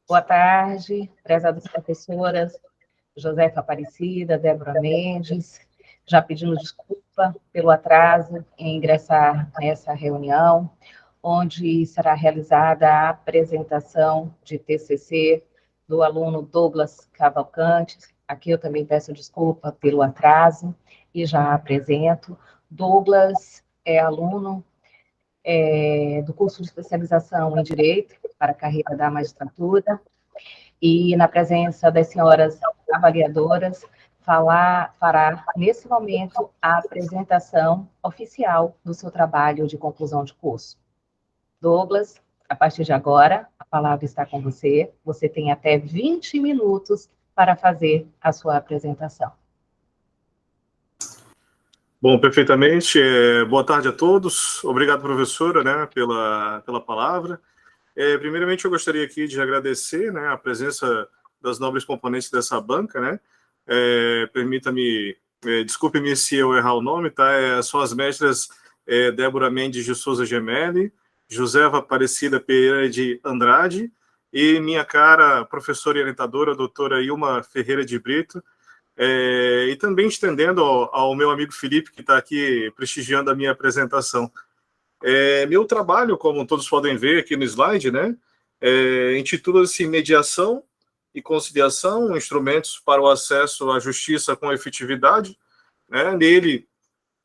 Boa tarde, prezadas professoras, Josefa Aparecida, Débora Mendes, já pedindo desculpa pelo atraso em ingressar nessa reunião, onde será realizada a apresentação de TCC do aluno Douglas Cavalcante. Aqui eu também peço desculpa pelo atraso e já apresento. Douglas é aluno do curso de especialização em Direito para a carreira da magistratura, e na presença das senhoras avaliadoras, fará, nesse momento, a apresentação oficial do seu trabalho de conclusão de curso. Douglas, a partir de agora, a palavra está com você. Você tem até 20 minutos para fazer a sua apresentação. Bom, perfeitamente. Boa tarde a todos. Obrigado, professora, né, pela palavra. Primeiramente, eu gostaria aqui de agradecer, né, a presença das nobres componentes dessa banca, né. Permita-me, desculpe-me se eu errar o nome, tá? São as mestras Débora Mendes de Souza Gemelli, Josefa Aparecida Pereira de Andrade e minha cara professora e orientadora, doutora Ilma Ferreira de Brito, e também estendendo ao meu amigo Felipe, que está aqui prestigiando a minha apresentação. Meu trabalho, como todos podem ver aqui no slide, né, intitula-se Mediação e Conciliação, instrumentos para o acesso à justiça com efetividade. Né? Nele,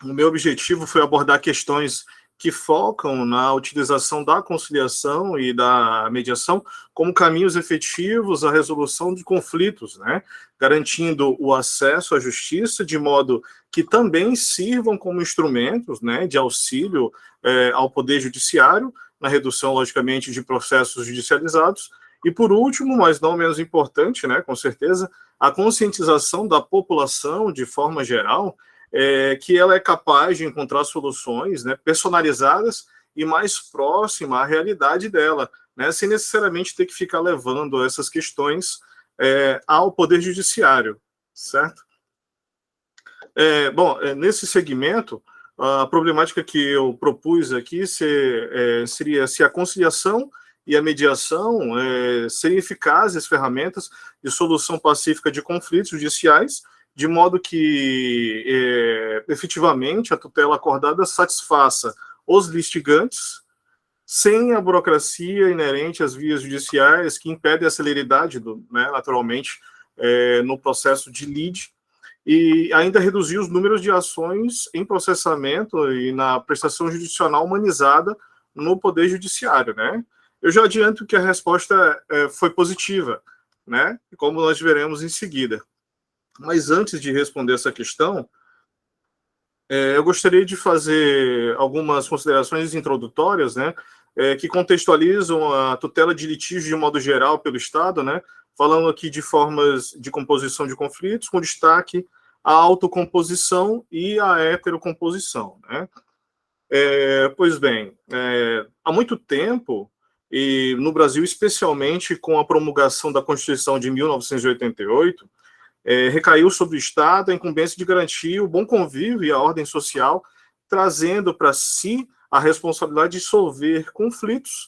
o meu objetivo foi abordar questões que focam na utilização da conciliação e da mediação como caminhos efetivos à resolução de conflitos, né? Garantindo o acesso à justiça de modo que também sirvam como instrumentos, né, de auxílio ao Poder Judiciário, na redução, logicamente, de processos judicializados. E, por último, mas não menos importante, né, com certeza, a conscientização da população, de forma geral, que ela é capaz de encontrar soluções, né, personalizadas e mais próxima à realidade dela, né, sem necessariamente ter que ficar levando essas questões ao Poder Judiciário, certo? Nesse segmento, a problemática que eu propus aqui seria se a conciliação e a mediação serem eficazes ferramentas de solução pacífica de conflitos judiciais, de modo que, efetivamente, a tutela acordada satisfaça os litigantes, sem a burocracia inerente às vias judiciais, que impede a celeridade, naturalmente, no processo de lide, e ainda reduzir os números de ações em processamento e na prestação judicial humanizada no Poder Judiciário, né? Eu já adianto que a resposta foi positiva, né? Como nós veremos em seguida. Mas antes de responder essa questão, eu gostaria de fazer algumas considerações introdutórias, né, que contextualizam a tutela de litígio de modo geral pelo Estado, né, falando aqui de formas de composição de conflitos, com destaque à autocomposição e à heterocomposição, né. Pois bem, há muito tempo, e no Brasil especialmente com a promulgação da Constituição de 1988, recaiu sobre o Estado a incumbência de garantir o bom convívio e a ordem social, trazendo para si a responsabilidade de dissolver conflitos,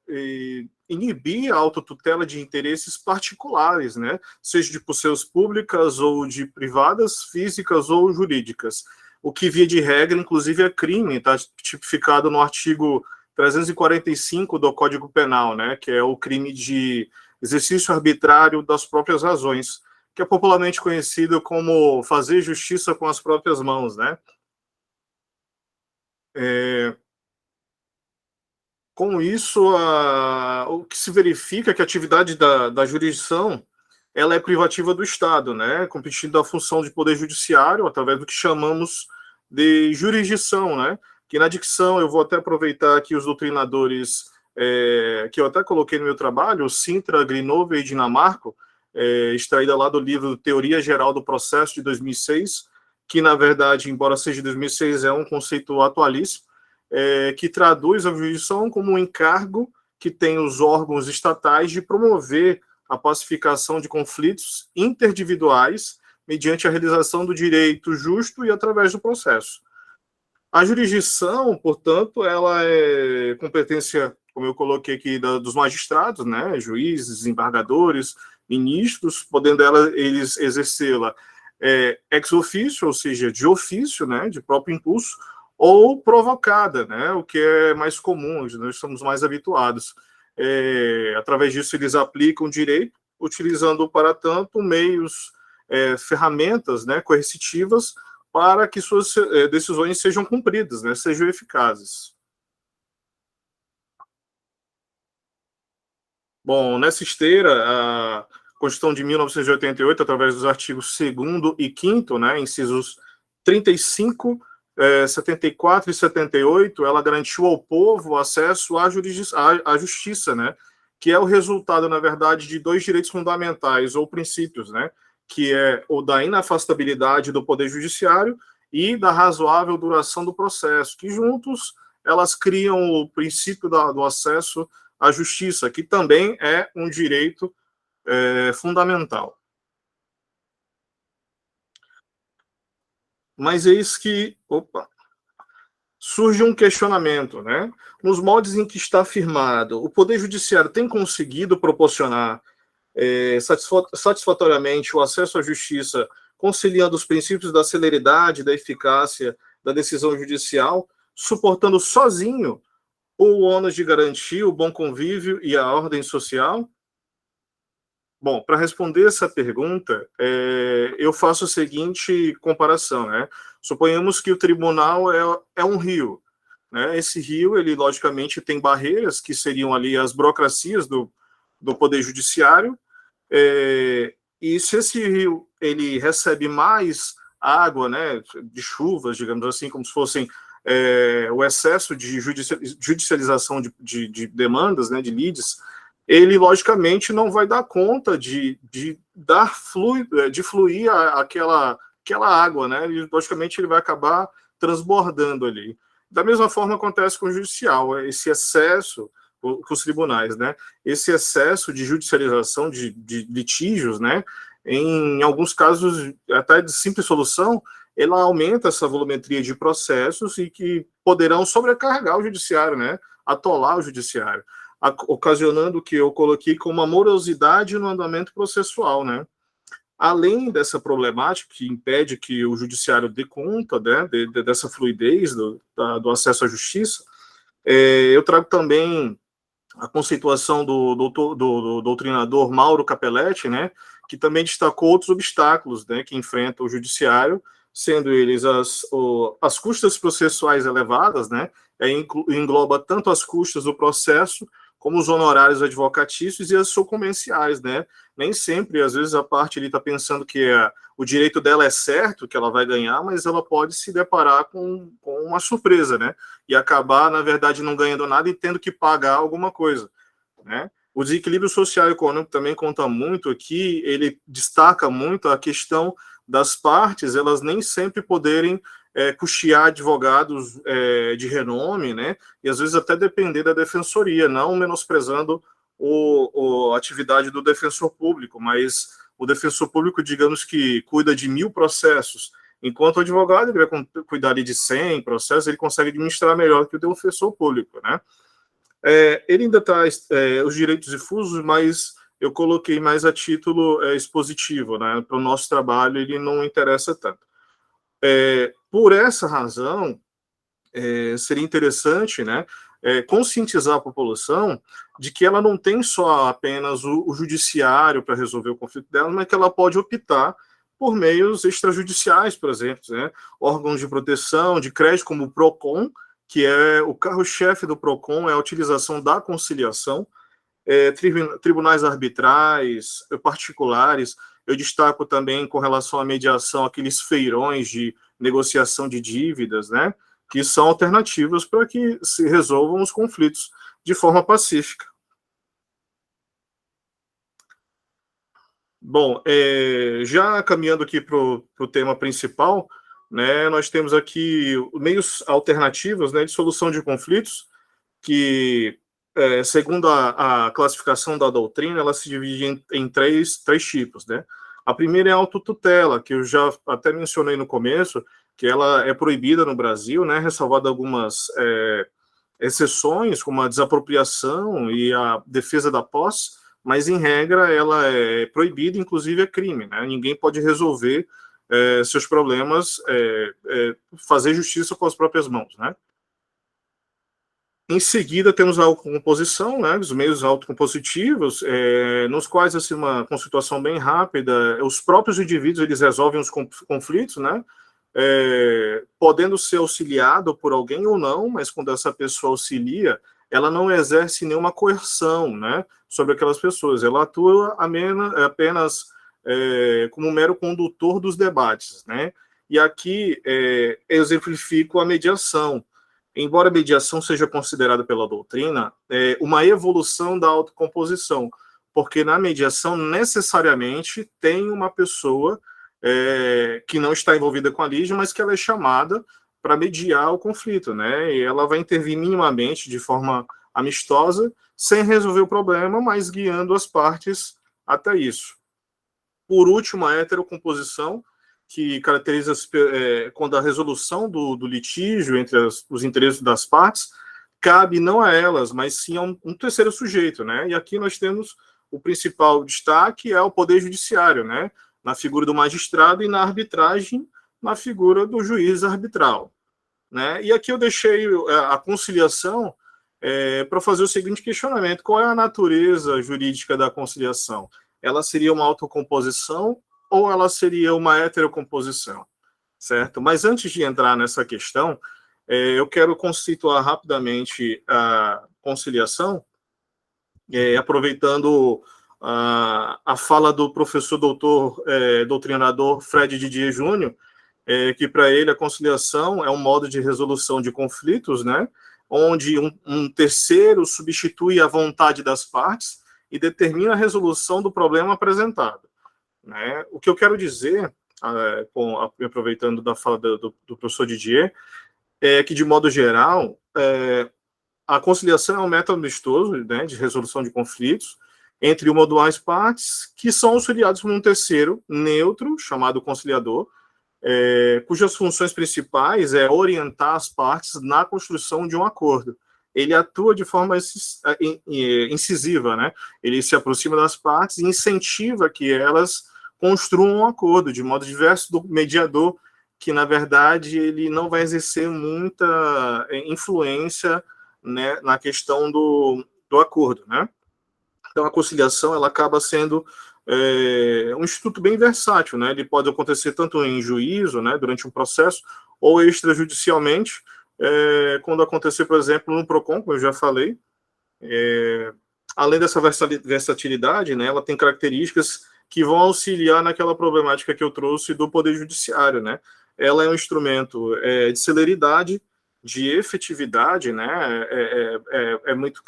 e inibir a autotutela de interesses particulares, né, seja de possessões públicas ou de privadas, físicas ou jurídicas, o que, via de regra, inclusive é crime, está tipificado no artigo 345 do Código Penal, né, que é o crime de exercício arbitrário das próprias razões, que é popularmente conhecido como fazer justiça com as próprias mãos, né? Com isso, o que se verifica é que a atividade da jurisdição ela é privativa do Estado, né? Competindo a função de poder judiciário através do que chamamos de jurisdição, né? Que na dicção, eu vou até aproveitar aqui os doutrinadores que eu até coloquei no meu trabalho, Sintra, Grinover e Dinamarco, extraída lá do livro Teoria Geral do Processo, de 2006, que, na verdade, embora seja de 2006, é um conceito atualíssimo, que traduz a jurisdição como um encargo que tem os órgãos estatais de promover a pacificação de conflitos interindividuais mediante a realização do direito justo e através do processo. A jurisdição, portanto, ela é competência como eu coloquei aqui, dos magistrados, né, juízes, desembargadores, ministros, podendo eles exercê-la ex officio, ou seja, de ofício, né, de próprio impulso, ou provocada, né, o que é mais comum, nós estamos mais habituados. Através disso, eles aplicam o direito, utilizando, para tanto, meios, ferramentas, né, coercitivas, para que suas decisões sejam cumpridas, né, sejam eficazes. Bom, nessa esteira, a Constituição de 1988, através dos artigos 2º e 5º, né, incisos 35, 74 e 78, ela garantiu ao povo acesso à justiça, né, que é o resultado, na verdade, de dois direitos fundamentais, ou princípios, né, que é o da inafastabilidade do Poder Judiciário e da razoável duração do processo, que juntos elas criam o princípio do acesso à justiça, que também é um direito fundamental. Mas eis que, surge um questionamento, né? Nos moldes em que está afirmado, o Poder Judiciário tem conseguido proporcionar satisfatoriamente o acesso à justiça, conciliando os princípios da celeridade, da eficácia da decisão judicial, suportando sozinho o ônus de garantir o bom convívio e a ordem social? Bom, para responder essa pergunta, eu faço a seguinte comparação, né? Suponhamos que o tribunal é um rio, né? Esse rio, ele logicamente tem barreiras que seriam ali as burocracias do Poder Judiciário, e se esse rio ele recebe mais água, né, de chuvas, digamos assim, como se fossem o excesso de judicialização de demandas, né, de lides, ele logicamente não vai dar conta de fluir aquela água, né? E, logicamente ele vai acabar transbordando ali. Da mesma forma acontece com o judicial, esse excesso com os tribunais, né? Esse excesso de judicialização de litígios, né? Em alguns casos até de simples solução, ela aumenta essa volumetria de processos e que poderão sobrecarregar o judiciário, né? Atolar o judiciário, ocasionando o que eu coloquei como uma morosidade no andamento processual, né? Além dessa problemática que impede que o judiciário dê conta, né, dessa fluidez do acesso à justiça, eu trago também a conceituação do doutrinador Mauro Capelletti, né, que também destacou outros obstáculos, né, que enfrenta o judiciário, sendo eles as custas processuais elevadas, né, engloba tanto as custas do processo como os honorários advocatícios e as sucumbenciais, né? Nem sempre, às vezes, a parte ali está pensando que o direito dela é certo, que ela vai ganhar, mas ela pode se deparar com uma surpresa, né? E acabar, na verdade, não ganhando nada e tendo que pagar alguma coisa, né? O desequilíbrio social e econômico também conta muito aqui, ele destaca muito a questão das partes, elas nem sempre poderem custear advogados de renome, né? E às vezes até depender da defensoria, não menosprezando a atividade do defensor público, mas o defensor público, digamos que cuida de 1000 processos, enquanto o advogado ele vai cuidar de 100 processos, ele consegue administrar melhor que o defensor público, né? Ele ainda traz os direitos difusos, mas eu coloquei mais a título expositivo, né? Para o nosso trabalho ele não interessa tanto. Por essa razão, seria interessante, né, conscientizar a população de que ela não tem só apenas o judiciário para resolver o conflito dela, mas que ela pode optar por meios extrajudiciais, por exemplo, né, órgãos de proteção, de crédito, como o PROCON, que é o carro-chefe do PROCON, é a utilização da conciliação, tribunais arbitrais, particulares. Eu destaco também, com relação à mediação, aqueles feirões de negociação de dívidas, né, que são alternativas para que se resolvam os conflitos de forma pacífica. Bom, já caminhando aqui para o tema principal, né, nós temos aqui meios alternativos, né, de solução de conflitos, que, segundo a classificação da doutrina, ela se divide em três tipos, né? A primeira é a autotutela, que eu já até mencionei no começo, que ela é proibida no Brasil, né, ressalvado algumas exceções, como a desapropriação e a defesa da posse, mas, em regra, ela é proibida, inclusive é crime, né? Ninguém pode resolver seus problemas, fazer justiça com as próprias mãos, né? Em seguida, temos a autocomposição, né, os meios autocompositivos, nos quais, assim, com situação bem rápida, os próprios indivíduos eles resolvem os conflitos, né, podendo ser auxiliado por alguém ou não, mas quando essa pessoa auxilia, ela não exerce nenhuma coerção, né, sobre aquelas pessoas, ela atua apenas como um mero condutor dos debates, né, e aqui exemplifico a mediação. Embora a mediação seja considerada pela doutrina uma evolução da autocomposição, porque na mediação necessariamente tem uma pessoa que não está envolvida com a litígio, mas que ela é chamada para mediar o conflito, né? E ela vai intervir minimamente, de forma amistosa, sem resolver o problema, mas guiando as partes até isso. Por último, a heterocomposição, que caracteriza quando a resolução do litígio entre os interesses das partes cabe não a elas, mas sim a um terceiro sujeito, né? E aqui nós temos o principal destaque é o poder judiciário, né? Na figura do magistrado e na arbitragem, na figura do juiz arbitral, né? E aqui eu deixei a conciliação para fazer o seguinte questionamento: qual é a natureza jurídica da conciliação? Ela seria uma autocomposição ou ela seria uma heterocomposição, certo? Mas antes de entrar nessa questão, eu quero conceituar rapidamente a conciliação, aproveitando a fala do professor doutor doutrinador Fred Didier Júnior, que para ele a conciliação é um modo de resolução de conflitos, né, onde um terceiro substitui a vontade das partes e determina a resolução do problema apresentado, né? O que eu quero dizer, aproveitando da fala do professor Didier, é que, de modo geral, a conciliação é um método amistoso, né, de resolução de conflitos entre uma ou duas partes que são auxiliados por um terceiro neutro, chamado conciliador, cujas funções principais é orientar as partes na construção de um acordo. Ele atua de forma incisiva, né? Ele se aproxima das partes e incentiva que elas construam um acordo, de modo diverso do mediador, que, na verdade, ele não vai exercer muita influência, né, na questão do acordo, né? Então, a conciliação ela acaba sendo um instituto bem versátil, né? Ele pode acontecer tanto em juízo, né, durante um processo, ou extrajudicialmente, quando acontecer, por exemplo, no PROCON, como eu já falei. Além dessa versatilidade, né, ela tem características que vão auxiliar naquela problemática que eu trouxe do Poder Judiciário, né? Ela é um instrumento de celeridade, de efetividade, né? Muito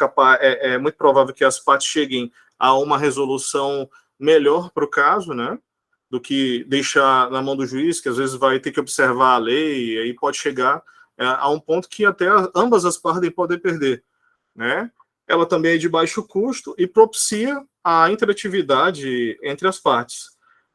provável que as partes cheguem a uma resolução melhor para o caso, né, do que deixar na mão do juiz, que às vezes vai ter que observar a lei, e aí pode chegar a um ponto que até ambas as partes podem perder, né? Ela também é de baixo custo e propicia a interatividade entre as partes.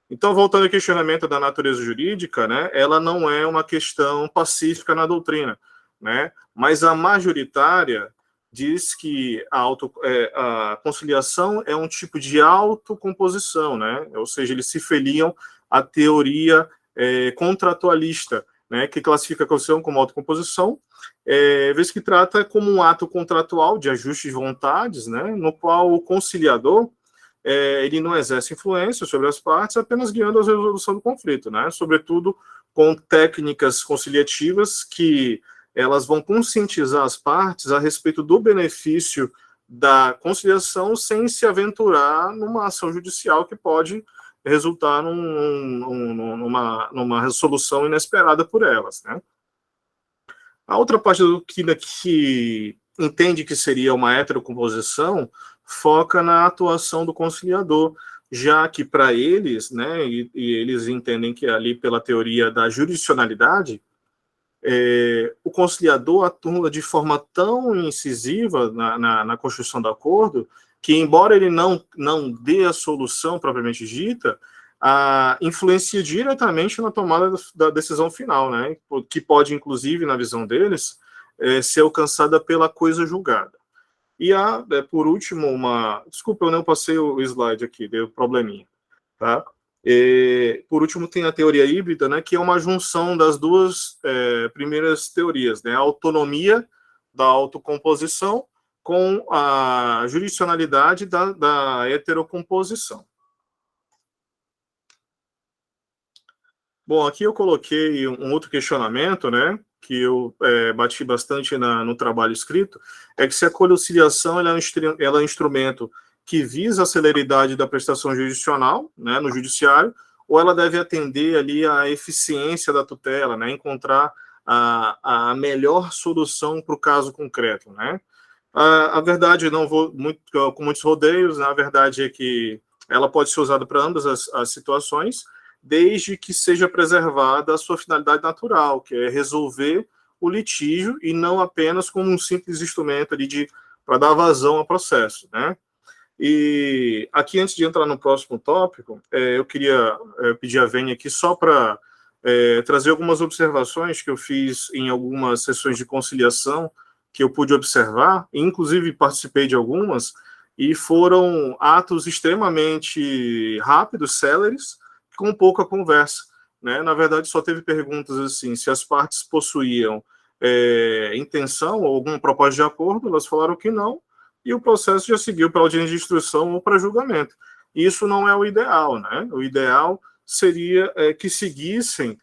Então, voltando ao questionamento da natureza jurídica, né, ela não é uma questão pacífica na doutrina, né, mas a majoritária diz que a conciliação é um tipo de autocomposição, né, ou seja, eles se filiam à teoria contratualista, né, que classifica a conciliação como autocomposição, vez que trata como um ato contratual de ajuste de vontades, né, no qual o conciliador ele não exerce influência sobre as partes, apenas guiando a resolução do conflito, né, sobretudo com técnicas conciliativas que elas vão conscientizar as partes a respeito do benefício da conciliação sem se aventurar numa ação judicial que pode resultar numa resolução inesperada por elas, né. A outra parte do que entende que seria uma heterocomposição foca na atuação do conciliador, já que para eles, né, e eles entendem que ali pela teoria da jurisdicionalidade, o conciliador atua de forma tão incisiva na construção do acordo, que embora ele não dê a solução propriamente dita, influencia diretamente na tomada da decisão final, né? Que pode, inclusive, na visão deles, ser alcançada pela coisa julgada. E por último, desculpa, eu não passei o slide aqui, deu probleminha, tá? Por último, tem a teoria híbrida, né, que é uma junção das duas primeiras teorias, né, a autonomia da autocomposição com a jurisdicionalidade da heterocomposição. Bom, aqui eu coloquei um outro questionamento, né, que eu bati bastante no trabalho escrito, é que se a conciliação ela é um instrumento que visa a celeridade da prestação jurisdicional, né, no judiciário, ou ela deve atender ali à eficiência da tutela, né, encontrar a melhor solução para o caso concreto, né. A verdade, não vou com muitos rodeios, a verdade é que ela pode ser usada para ambas as situações, desde que seja preservada a sua finalidade natural, que é resolver o litígio e não apenas como um simples instrumento ali para dar vazão ao processo, né? E aqui, antes de entrar no próximo tópico, eu queria pedir a Vênia aqui só para trazer algumas observações que eu fiz em algumas sessões de conciliação que eu pude observar, inclusive participei de algumas, e foram atos extremamente rápidos, céleres, com pouca conversa, né? Na verdade, só teve perguntas assim, se as partes possuíam intenção ou alguma proposta de acordo, elas falaram que não, e o processo já seguiu para audiência de instrução ou para julgamento. Isso não é o ideal, né? O ideal seria que seguissem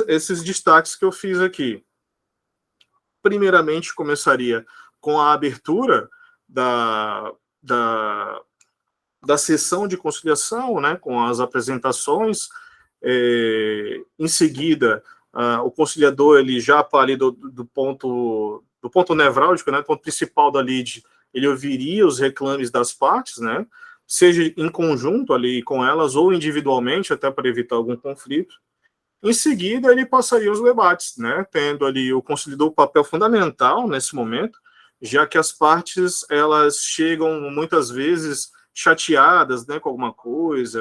esses destaques que eu fiz aqui. Primeiramente, começaria com a abertura da sessão de conciliação, né, com as apresentações, em seguida, o conciliador, ele já ali do ponto nevrálgico, né, do ponto principal da lide, ele ouviria os reclames das partes, né, seja em conjunto ali com elas ou individualmente, até para evitar algum conflito. Em seguida, ele passaria os debates, né, tendo ali o conciliador o papel fundamental nesse momento, já que as partes, elas chegam muitas vezes chateadas, né, com alguma coisa,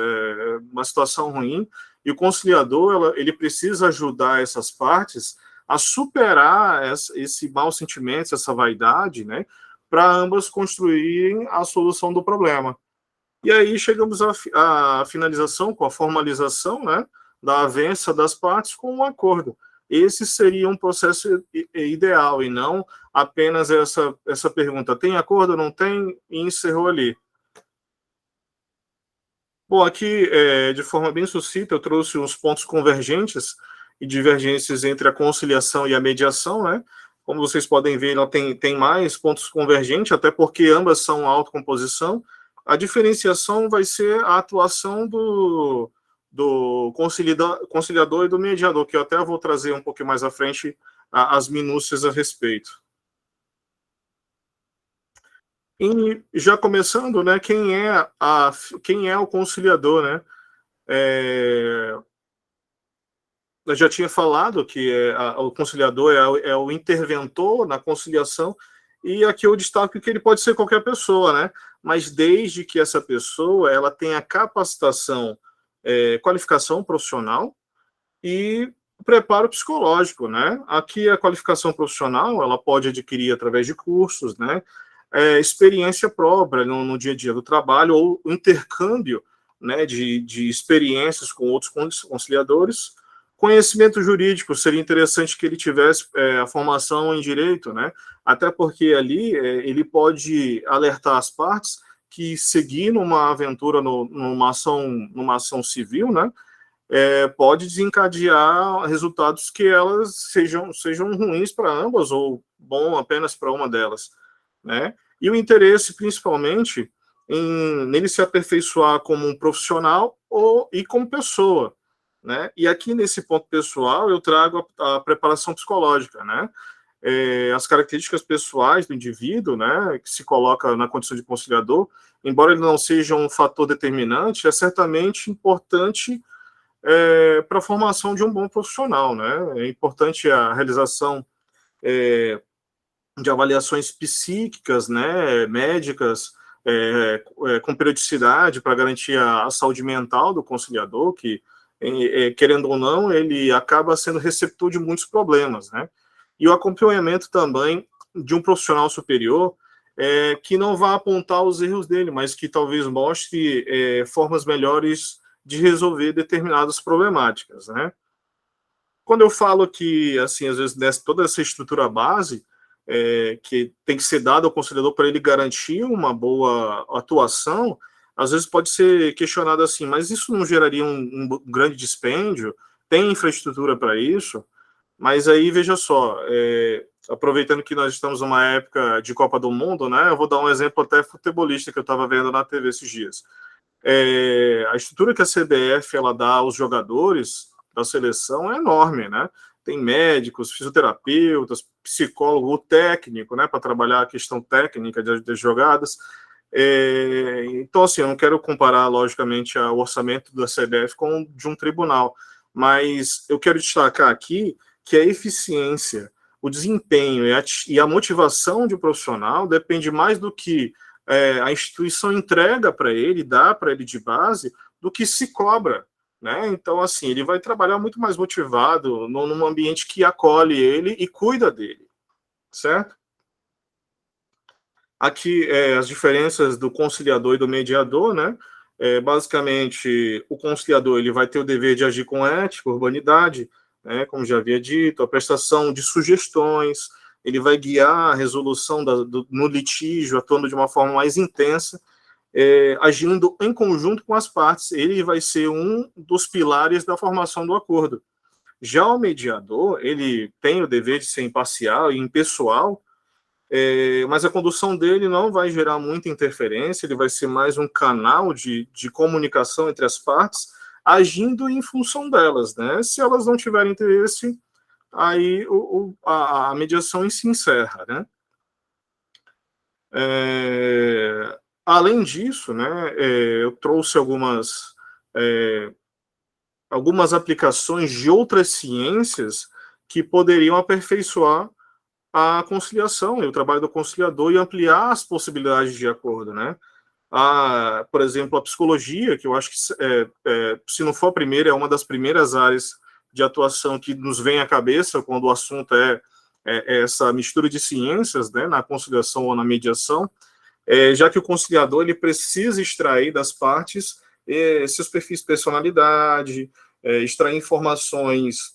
uma situação ruim, e o conciliador, ele precisa ajudar essas partes a superar esse mau sentimento, essa vaidade, né, para ambas construírem a solução do problema. E aí chegamos à finalização, com a formalização, né, da avença das partes com um acordo. Esse seria um processo ideal, e não apenas essa pergunta, tem acordo ou não tem, e encerrou ali. Bom, aqui, de forma bem sucinta, eu trouxe os pontos convergentes e divergências entre a conciliação e a mediação, né? Como vocês podem ver, ela tem mais pontos convergentes, até porque ambas são autocomposição. A diferenciação vai ser a atuação do conciliador e do mediador, que eu até vou trazer um pouquinho mais à frente as minúcias a respeito. E já começando, né, quem é o conciliador, né? Eu já tinha falado que o conciliador é o interventor na conciliação, e aqui eu destaco que ele pode ser qualquer pessoa, né? Mas desde que essa pessoa ela tenha capacitação, qualificação profissional e preparo psicológico, né? Aqui a qualificação profissional ela pode adquirir através de cursos, né? Experiência própria no dia a dia do trabalho, ou intercâmbio, né, de experiências com outros conciliadores. Conhecimento jurídico, seria interessante que ele tivesse a formação em direito, né, até porque ali ele pode alertar as partes que seguir numa aventura numa ação civil, né, pode desencadear resultados que elas sejam ruins para ambas, ou bom apenas para uma delas, né? E o interesse, principalmente, nele se aperfeiçoar como um profissional e como pessoa, né? E aqui, nesse ponto pessoal, eu trago a preparação psicológica, né? As características pessoais do indivíduo, né, que se coloca na condição de conciliador, embora ele não seja um fator determinante, é certamente importante para a formação de um bom profissional, né? É importante a realização de avaliações psíquicas, né, médicas, com periodicidade para garantir a saúde mental do conciliador, que, querendo ou não, ele acaba sendo receptor de muitos problemas, né? e o acompanhamento também de um profissional superior que não vá apontar os erros dele, mas que talvez mostre formas melhores de resolver determinadas problemáticas, né? Quando eu falo que, assim, às vezes, toda essa estrutura base que tem que ser dada ao conselheiro para ele garantir uma boa atuação, às vezes pode ser questionado assim, mas isso não geraria um grande dispêndio? Tem infraestrutura para isso? Mas aí, veja só, aproveitando que nós estamos numa época de Copa do Mundo, né, eu vou dar um exemplo até futebolista que eu estava vendo na TV esses dias. A estrutura que a CBF ela dá aos jogadores da seleção é enorme, né? Tem médicos, fisioterapeutas, psicólogo, o técnico, né, para trabalhar a questão técnica das jogadas. Então, assim, eu não quero comparar, logicamente, o orçamento da CBF com o de um tribunal, mas eu quero destacar aqui que a eficiência, o desempenho e a motivação de um profissional depende mais do que a instituição entrega para ele, dá para ele de base, do que se cobra, né? Então, assim, ele vai trabalhar muito mais motivado num ambiente que acolhe ele e cuida dele, certo? Aqui, as diferenças do conciliador e do mediador, né? Basicamente, o conciliador ele vai ter o dever de agir com ética, urbanidade, né? Como já havia dito, a prestação de sugestões, ele vai guiar a resolução no litígio, atuando de uma forma mais intensa, agindo em conjunto com as partes. Ele vai ser um dos pilares da formação do acordo. Já o mediador, ele tem o dever de ser imparcial e impessoal, mas a condução dele não vai gerar muita interferência, ele vai ser mais um canal de comunicação entre as partes, agindo em função delas, né? Se elas não tiverem interesse, aí a mediação se encerra, né? Além disso, né, eu trouxe algumas aplicações de outras ciências que poderiam aperfeiçoar a conciliação e o trabalho do conciliador e ampliar as possibilidades de acordo, né? Por exemplo, a psicologia, que eu acho que, se não for a primeira, é uma das primeiras áreas de atuação que nos vem à cabeça quando o assunto é essa mistura de ciências, né, na conciliação ou na mediação, já que o conciliador ele precisa extrair das partes seus perfis de personalidade, extrair informações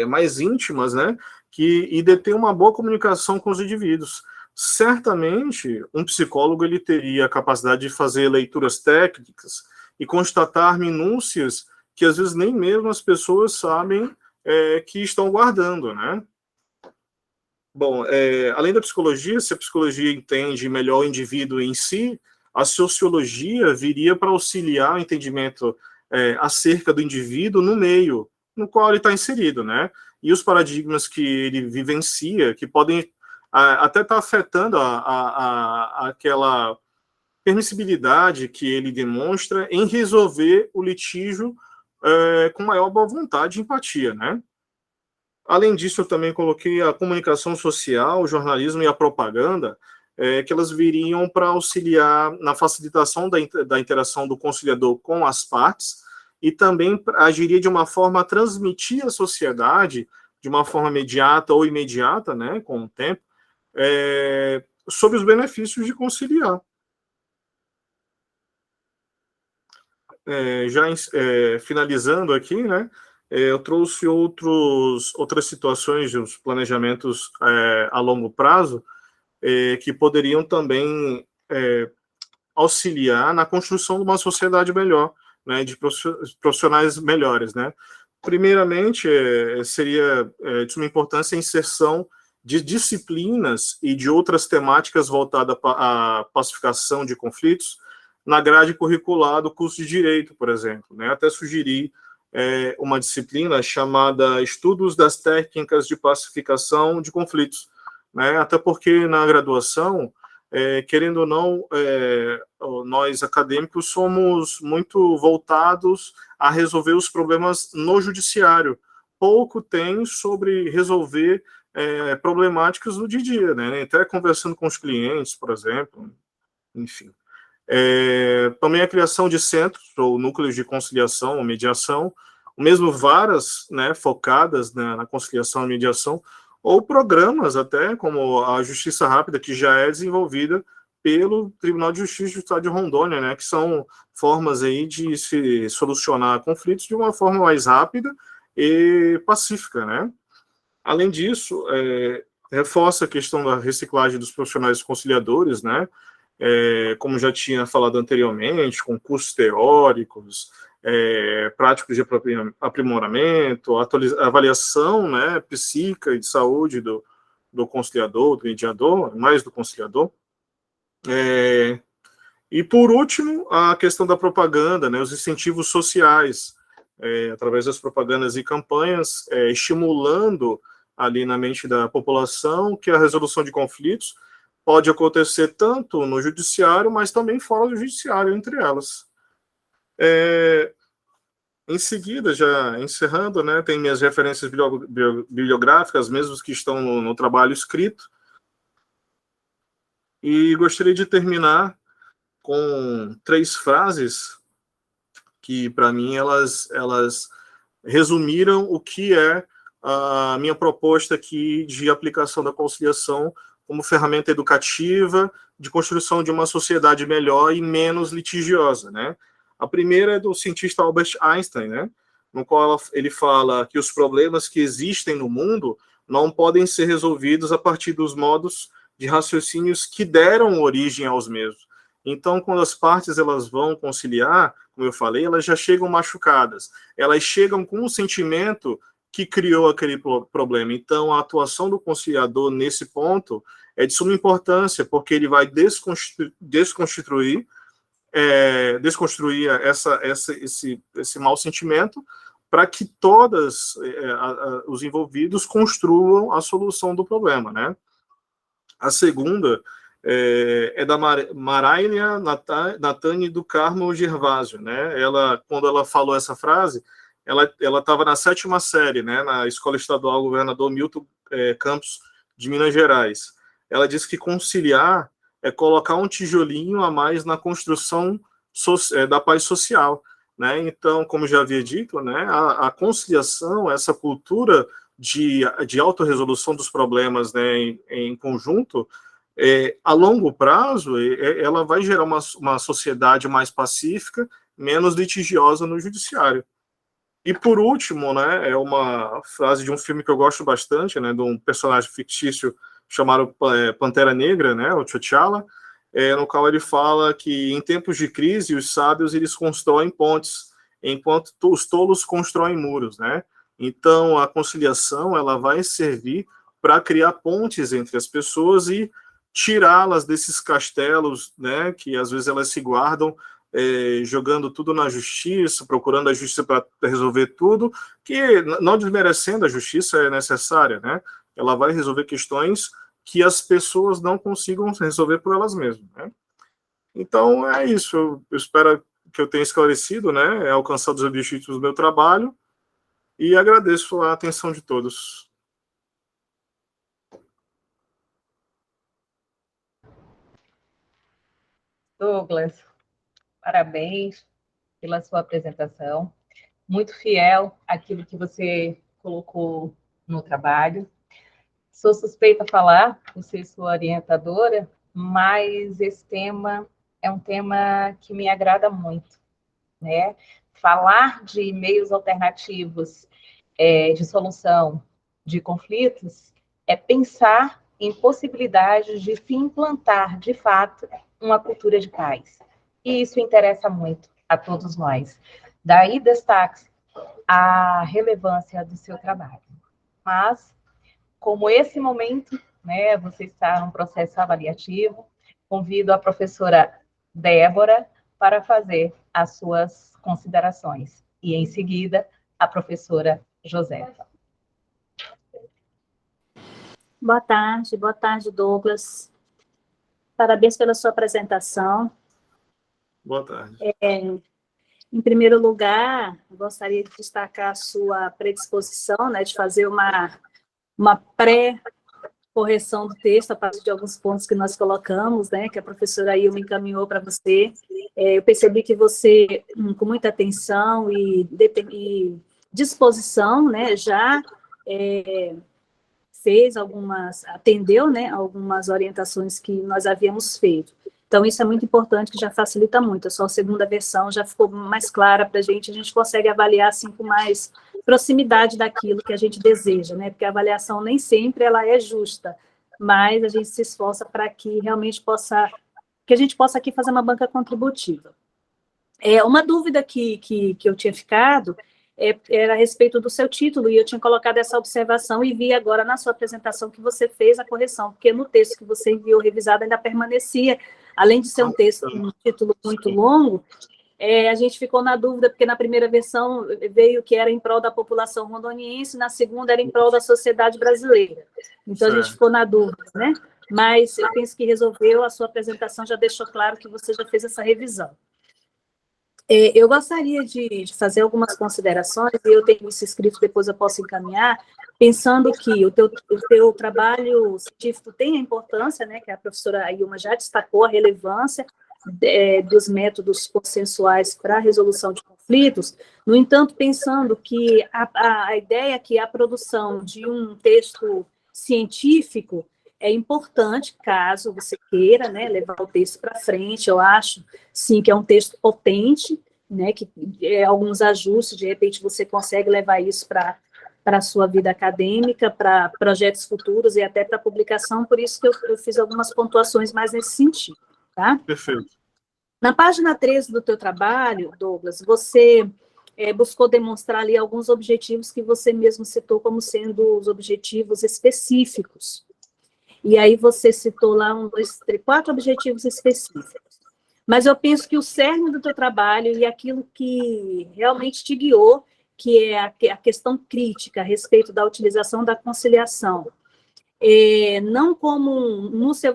mais íntimas, né, e deter uma boa comunicação com os indivíduos. Certamente, um psicólogo ele teria a capacidade de fazer leituras técnicas e constatar minúcias que às vezes nem mesmo as pessoas sabem que estão guardando, né? Bom, além da psicologia, se a psicologia entende melhor o indivíduo em si, a sociologia viria para auxiliar o entendimento acerca do indivíduo no meio no qual ele está inserido, né? E os paradigmas que ele vivencia, que podem até estar afetando aquela permissibilidade que ele demonstra em resolver o litígio com maior boa vontade e empatia, né? Além disso, eu também coloquei a comunicação social, o jornalismo e a propaganda, que elas viriam para auxiliar na facilitação da interação do conciliador com as partes e também agiria de uma forma a transmitir à sociedade, de uma forma imediata ou imediata, né, com o tempo, sobre os benefícios de conciliar. Finalizando aqui, né, eu trouxe outras situações de uns planejamentos a longo prazo que poderiam também auxiliar na construção de uma sociedade melhor, né, de profissionais melhores, né. Primeiramente, seria de suma importância a inserção de disciplinas e de outras temáticas voltadas à pacificação de conflitos na grade curricular do curso de Direito, por exemplo, né. Até sugerir uma disciplina chamada Estudos das Técnicas de Pacificação de Conflitos, né, até porque na graduação, querendo ou não, nós acadêmicos somos muito voltados a resolver os problemas no judiciário. Pouco tem sobre resolver problemáticas do dia a dia, né? Até conversando com os clientes, por exemplo, enfim. Também a criação de centros ou núcleos de conciliação ou mediação, mesmo varas, né, focadas na conciliação e mediação, ou programas até, como a Justiça Rápida, que já é desenvolvida pelo Tribunal de Justiça do Estado de Rondônia, né, que são formas aí de se solucionar conflitos de uma forma mais rápida e pacífica, né. Além disso, reforça a questão da reciclagem dos profissionais conciliadores, né, como já tinha falado anteriormente, com cursos teóricos, práticos de aprimoramento, avaliação, né, psíquica e de saúde do conciliador, do mediador, mais do conciliador. E, por último, a questão da propaganda, né, os incentivos sociais, através das propagandas e campanhas, estimulando ali na mente da população que a resolução de conflitos pode acontecer tanto no judiciário, mas também fora do judiciário, entre elas. Em seguida, já encerrando, né, tem minhas referências bibliográficas, mesmo que estão no trabalho escrito, e gostaria de terminar com 3 frases que, para mim, elas resumiram o que é a minha proposta aqui de aplicação da conciliação como ferramenta educativa de construção de uma sociedade melhor e menos litigiosa, né? A primeira é do cientista Albert Einstein, né? No qual ele fala que os problemas que existem no mundo não podem ser resolvidos a partir dos modos de raciocínios que deram origem aos mesmos. Então, quando as partes elas vão conciliar, como eu falei, elas já chegam machucadas. Elas chegam com um sentimento que criou aquele problema. Então, a atuação do conciliador nesse ponto é de suma importância, porque ele vai desconstruir esse mau sentimento para que todos os envolvidos construam a solução do problema, né? A segunda é da Marília Nathani do Carmo Gervásio, né? Quando ela falou essa frase, ela estava na 7ª série, né? Na Escola Estadual Governador Milton Campos de Minas Gerais. Ela disse que conciliar é colocar um tijolinho a mais na construção da paz social, né? Então, como já havia dito, né? A conciliação, essa cultura de autorresolução dos problemas, né, em conjunto, a longo prazo, ela vai gerar uma sociedade mais pacífica, menos litigiosa no judiciário. E, por último, né, é uma frase de um filme que eu gosto bastante, né, de um personagem fictício chamado Pantera Negra, né, o T'Challa, no qual ele fala que, em tempos de crise, os sábios eles constroem pontes, enquanto os tolos constroem muros, né? Então, a conciliação ela vai servir para criar pontes entre as pessoas e tirá-las desses castelos, né, que às vezes elas se guardam, jogando tudo na justiça, procurando a justiça para resolver tudo, que, não desmerecendo a justiça, é necessária, né? Ela vai resolver questões que as pessoas não consigam resolver por elas mesmas, né? Então, é isso. Eu espero que eu tenha esclarecido, né, alcançado os objetivos do meu trabalho, e agradeço a atenção de todos. Douglas, parabéns pela sua apresentação, muito fiel àquilo que você colocou no trabalho. Sou suspeita a falar, por ser sua orientadora, mas esse tema é um tema que me agrada muito, né? Falar de meios alternativos de solução de conflitos é pensar em possibilidades de se implantar, de fato, uma cultura de paz. E isso interessa muito a todos nós. Daí destaque a relevância do seu trabalho. Mas, como esse momento, né, você está num processo avaliativo, convido a professora Débora para fazer as suas considerações. E, em seguida, a professora Josefa. Boa tarde, Douglas. Parabéns pela sua apresentação. Boa tarde. Em primeiro lugar, gostaria de destacar a sua predisposição, né, de fazer uma pré-correção do texto a partir de alguns pontos que nós colocamos, né, que a professora Ilma encaminhou para você. Eu percebi que você, com muita atenção e disposição, né, já atendeu, né, algumas orientações que nós havíamos feito. Então, isso é muito importante, que já facilita muito. A sua segunda versão já ficou mais clara para a gente consegue avaliar, assim, com mais proximidade daquilo que a gente deseja, né, porque a avaliação nem sempre ela é justa, mas a gente se esforça para que realmente que a gente possa aqui fazer uma banca contributiva. Uma dúvida que eu tinha ficado era a respeito do seu título, e eu tinha colocado essa observação e vi agora na sua apresentação que você fez a correção, porque no texto que você enviou revisado ainda permanecia, além de ser um texto com um título muito longo, a gente ficou na dúvida, porque na primeira versão veio que era em prol da população rondoniense, na segunda era em prol da sociedade brasileira. Então, a gente ficou na dúvida, né? Mas eu penso que resolveu, a sua apresentação já deixou claro que você já fez essa revisão. Eu gostaria de fazer algumas considerações, e eu tenho isso escrito, depois eu posso encaminhar, pensando que o teu trabalho científico tem a importância, né, que a professora Ailma já destacou, a relevância dos métodos consensuais para a resolução de conflitos. No entanto, pensando que a ideia que a produção de um texto científico é importante, caso você queira, né, levar o texto para frente. Eu acho, sim, que é um texto potente, né, que alguns ajustes, de repente você consegue levar isso para a sua vida acadêmica, para projetos futuros e até para publicação, por isso que eu fiz algumas pontuações mais nesse sentido, tá? Perfeito. Na página 13 do teu trabalho, Douglas, você buscou demonstrar ali alguns objetivos que você mesmo citou como sendo os objetivos específicos. E aí você citou lá 1, 2, 3, 4 objetivos específicos. Mas eu penso que o cerne do teu trabalho e aquilo que realmente te guiou, que é a questão crítica a respeito da utilização da conciliação, não como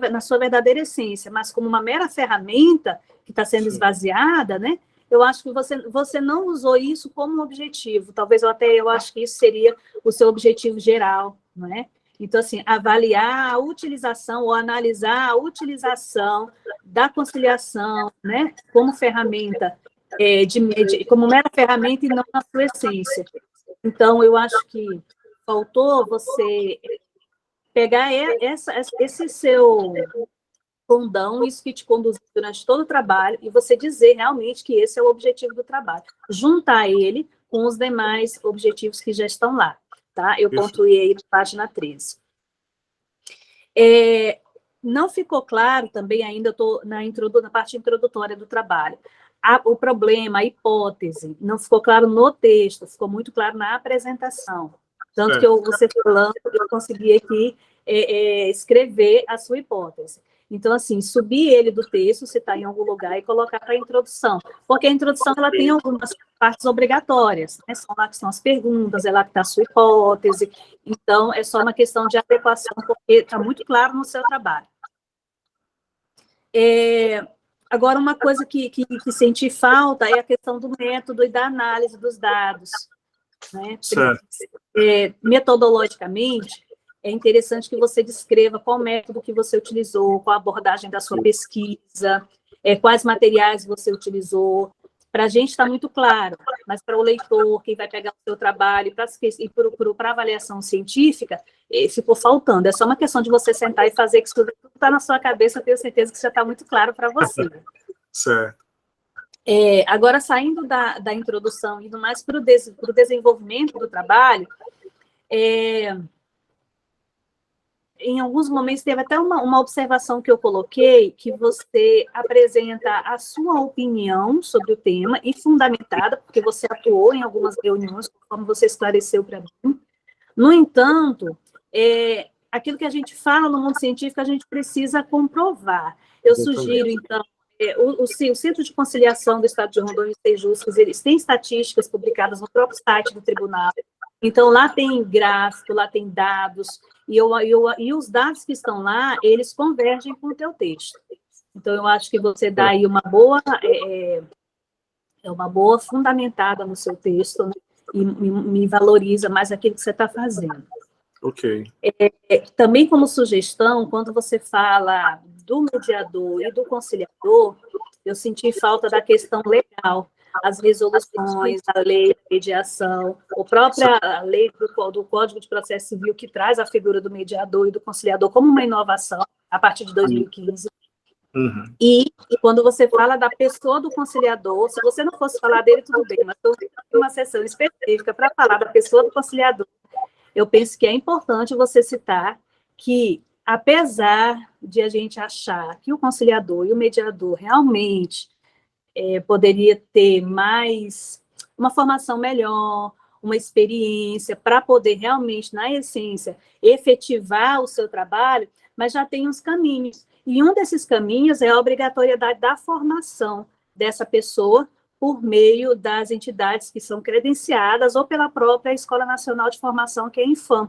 na sua verdadeira essência, mas como uma mera ferramenta que está sendo esvaziada, né? Eu acho que você não usou isso como objetivo. Talvez eu acho que isso seria o seu objetivo geral, não é? Então, assim, avaliar a utilização ou analisar a utilização da conciliação, né, como ferramenta, como mera ferramenta e não na sua essência. Então, eu acho que faltou você pegar esse seu condão, isso que te conduziu durante todo o trabalho, e você dizer realmente que esse é o objetivo do trabalho. Juntar ele com os demais objetivos que já estão lá. Tá? Eu pontuei aí na página 13. Não ficou claro também ainda, eu estou na parte introdutória do trabalho, o problema, a hipótese, não ficou claro no texto, ficou muito claro na apresentação. Tanto que você falando, eu consegui aqui escrever a sua hipótese. Então, assim, subir ele do texto, citar em algum lugar e colocar para a introdução. Porque a introdução, ela tem algumas partes obrigatórias, né? São lá que são as perguntas, é lá que está a sua hipótese. Então, é só uma questão de adequação, porque está muito claro no seu trabalho. Agora, uma coisa que senti falta é a questão do método e da análise dos dados. Né? Metodologicamente, é interessante que você descreva qual método que você utilizou, qual a abordagem da sua pesquisa, quais materiais você utilizou. Para a gente está muito claro, mas para o leitor, quem vai pegar o seu trabalho, para avaliação científica, ficou faltando. É só uma questão de você sentar e fazer, que isso tudo está na sua cabeça, eu tenho certeza que já está muito claro para você. Certo. Agora, saindo da introdução, indo mais para o desenvolvimento do trabalho, em alguns momentos teve até uma observação que eu coloquei, que você apresenta a sua opinião sobre o tema, e fundamentada, porque você atuou em algumas reuniões, conforme você esclareceu para mim. No entanto, aquilo que a gente fala no mundo científico, a gente precisa comprovar. Eu sugiro, então, o Centro de Conciliação do Estado de Rondônia e Sejusc, eles têm estatísticas publicadas no próprio site do tribunal. Então, lá tem gráfico, lá tem dados, e os dados que estão lá, eles convergem com o teu texto. Então, eu acho que você dá aí uma boa fundamentada no seu texto, né? E me valoriza mais aquilo que você está fazendo. Ok. Também como sugestão, quando você fala do mediador e do conciliador, eu senti falta da questão legal, as resoluções, a lei de mediação, a própria lei do Código de Processo Civil, que traz a figura do mediador e do conciliador como uma inovação a partir de 2015. Uhum. E quando você fala da pessoa do conciliador, se você não fosse falar dele, tudo bem, mas eu tenho uma sessão específica para falar da pessoa do conciliador. Eu penso que é importante você citar que, apesar de a gente achar que o conciliador e o mediador realmente poderia ter mais, uma formação melhor, uma experiência para poder realmente, na essência, efetivar o seu trabalho, mas já tem uns caminhos. E um desses caminhos é a obrigatoriedade da formação dessa pessoa por meio das entidades que são credenciadas ou pela própria Escola Nacional de Formação, que é a Infam.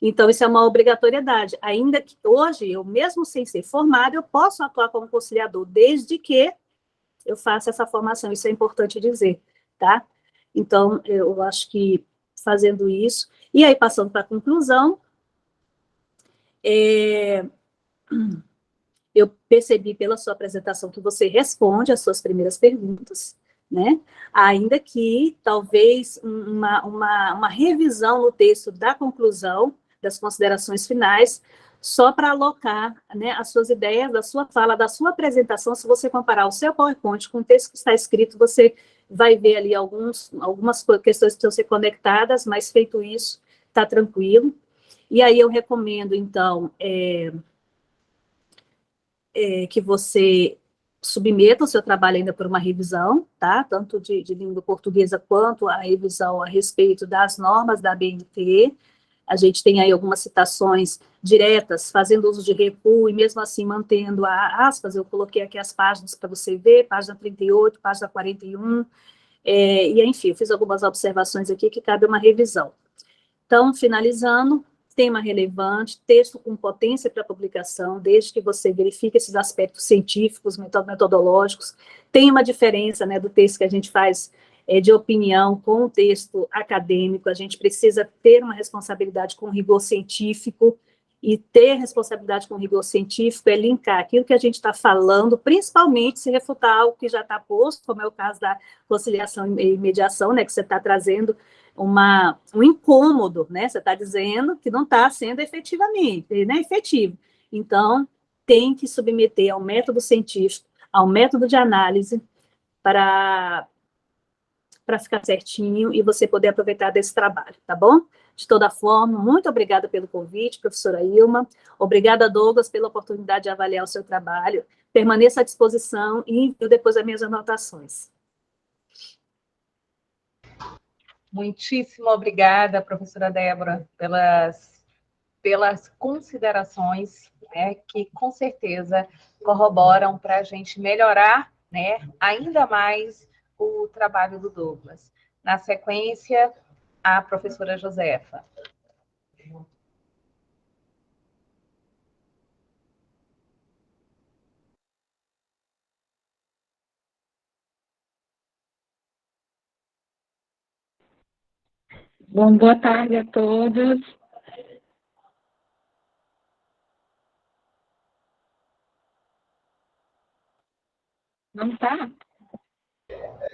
Então, isso é uma obrigatoriedade. Ainda que hoje, eu mesmo sem ser formada, eu posso atuar como conciliador, desde que eu faça essa formação. Isso é importante dizer, tá? Então, eu acho que fazendo isso, e aí passando para a conclusão, eu percebi pela sua apresentação que você responde às suas primeiras perguntas, né? Ainda que talvez uma revisão no texto da conclusão, das considerações finais, só para alocar, né, as suas ideias, da sua fala, da sua apresentação. Se você comparar o seu PowerPoint com o texto que está escrito, você vai ver ali algumas questões que precisam ser conectadas, mas feito isso, está tranquilo. E aí eu recomendo, então, que você submeta o seu trabalho ainda por uma revisão, tá? Tanto de língua portuguesa quanto a revisão a respeito das normas da BNT. A gente tem aí algumas citações diretas, fazendo uso de recuo, e mesmo assim mantendo a aspas. Eu coloquei aqui as páginas para você ver, página 38, página 41, e enfim, eu fiz algumas observações aqui que cabe uma revisão. Então, finalizando, tema relevante, texto com potência para publicação, desde que você verifique esses aspectos científicos, metodológicos. Tem uma diferença, né, do texto que a gente faz de opinião com o texto acadêmico. A gente precisa ter uma responsabilidade com rigor científico, e ter responsabilidade com rigor científico é linkar aquilo que a gente está falando, principalmente se refutar algo que já está posto, como é o caso da conciliação e mediação, né, que você está trazendo um incômodo, né? Você está dizendo que não está sendo efetivamente, né, efetivo. Então, tem que submeter ao método científico, ao método de análise, para ficar certinho e você poder aproveitar desse trabalho, tá bom? De toda forma, muito obrigada pelo convite, professora Ilma. Obrigada, Douglas, pela oportunidade de avaliar o seu trabalho. Permaneça à disposição e envio depois as minhas anotações. Muitíssimo obrigada, professora Débora, pelas considerações, né, que com certeza corroboram para a gente melhorar, né, ainda mais o trabalho do Douglas. Na sequência, a professora Josefa. Bom, boa tarde a todos. Não tá?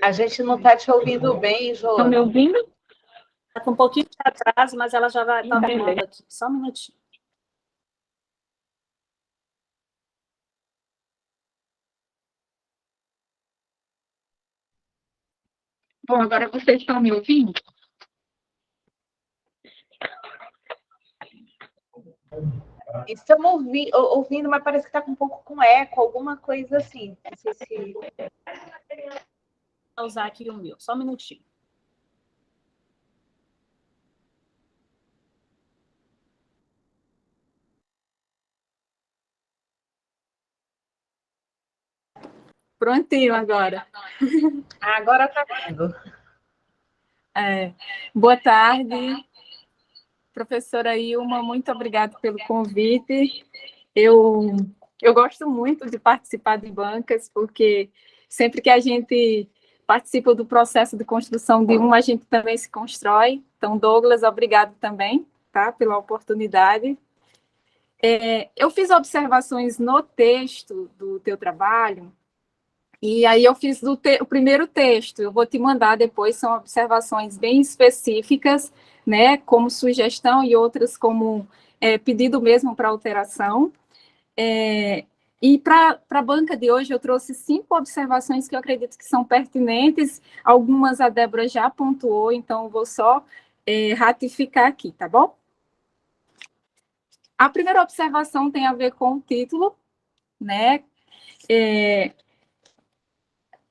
A gente não está te ouvindo bem, Jô. Estão me ouvindo? Está com um pouquinho de atraso, mas ela já vai estar arrumando aqui. Só um minutinho. Bom, agora vocês estão me ouvindo? Estamos ouvindo, mas parece que está com um pouco com eco, alguma coisa assim. Não sei se... Vou usar aqui o meu, só um minutinho. Prontinho agora. Agora está vendo. Boa tarde, professora Ilma, muito obrigada pelo convite. Eu gosto muito de participar de bancas, porque sempre que a gente participa do processo de construção de a gente também se constrói. Então, Douglas, obrigado também, tá, pela oportunidade. Eu fiz observações no texto do teu trabalho, E aí eu fiz o primeiro texto, eu vou te mandar depois, são observações bem específicas, né, como sugestão e outras como pedido mesmo para alteração. E para a banca de hoje eu trouxe 5 observações que eu acredito que são pertinentes, algumas a Débora já pontuou, então vou só ratificar aqui, tá bom? A primeira observação tem a ver com o título, né?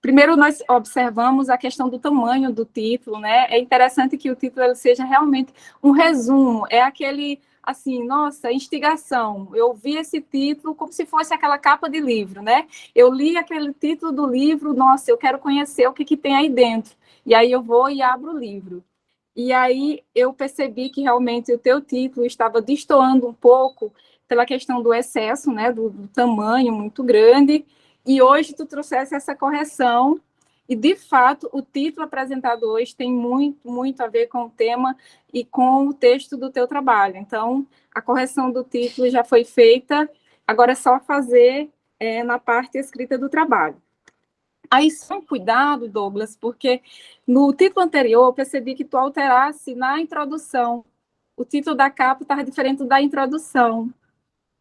Primeiro, nós observamos a questão do tamanho do título, né? É interessante que o título ele seja realmente um resumo, é aquele, assim, nossa, instigação. Eu vi esse título como se fosse aquela capa de livro, né? Eu li aquele título do livro, nossa, eu quero conhecer o que tem aí dentro. E aí eu vou e abro o livro. E aí eu percebi que realmente o teu título estava destoando um pouco pela questão do excesso, né? Do tamanho muito grande. E hoje tu trouxesse essa correção, e de fato o título apresentado hoje tem muito, muito a ver com o tema e com o texto do teu trabalho. Então, a correção do título já foi feita, agora é só fazer na parte escrita do trabalho. Aí, só um cuidado, Douglas, porque no título anterior eu percebi que tu alterasse na introdução. O título da capa estava diferente da introdução.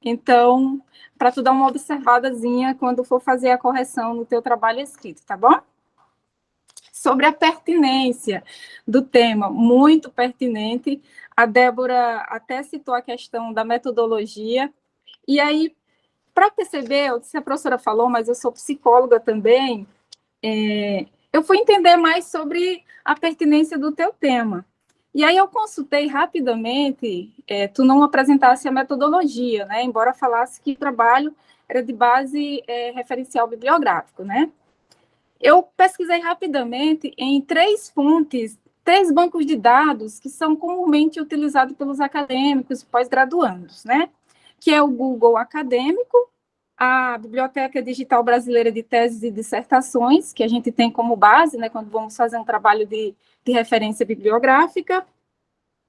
Então, para tu dar uma observadazinha quando for fazer a correção no teu trabalho escrito, tá bom? Sobre a pertinência do tema, muito pertinente. A Débora até citou a questão da metodologia. E aí, para perceber, eu disse a professora falou, mas eu sou psicóloga também, eu fui entender mais sobre a pertinência do teu tema. E aí eu consultei rapidamente, tu não apresentasse a metodologia, né? Embora falasse que o trabalho era de base referencial bibliográfico, né? Eu pesquisei rapidamente em 3 fontes, 3 bancos de dados que são comumente utilizados pelos acadêmicos pós-graduandos, né? Que é o Google Acadêmico, a Biblioteca Digital Brasileira de Teses e Dissertações, que a gente tem como base, né, quando vamos fazer um trabalho de referência bibliográfica,